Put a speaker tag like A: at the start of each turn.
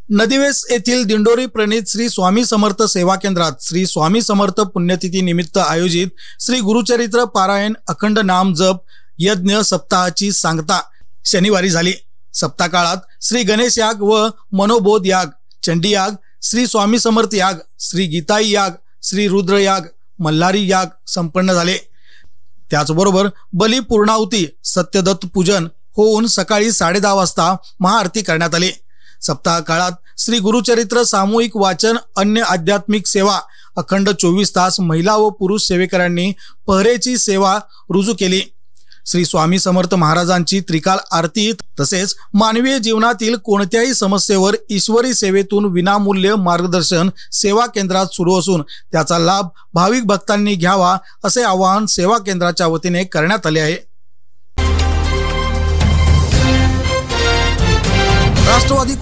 A: नदीवेस येथील दिंडोरी प्रणीत श्री स्वामी समर्थ सेवा केंद्रात श्री स्वामी समर्थ पुण्यतिथी निमित्त आयोजित श्री गुरुचरित्र पारायण अखंड नाम जप यज्ञ सप्ताहाची सांगता शनिवारी झाली। सप्ताह काळात श्री गणेश याग व मनोबोध याग, चंडी याग, श्री स्वामी समर्थ याग, श्री गीताई याग, श्री रुद्र याग, मल्हारी याग संपन्न झाले। त्याचबरोबर बली पूर्णाहुती सत्यदत्त पूजन होऊन सकाळी 10:30 वाजता महाआरती करण्यात आली। सप्ताह काळात श्री गुरुचरित्र सामूहिक वाचन, अन्य आध्यात्मिक सेवा, अखंड 24 तास महिला व पुरुष सेवेकरांनी पहरेची सेवा रुजू केली। श्री स्वामी समर्थ महाराजांची त्रिकाल आरती तसेच मानवीय जीवनातील कोणत्याही समस्येवर ईश्वरी सेवेतून विनामूल्य मार्गदर्शन सेवा केंद्रात सुरू असून त्याचा लाभ भाविक भक्तांनी घ्यावा असे आवाहन सेवा केंद्राच्या वतीने करण्यात आले आहे। राष्ट्रवादी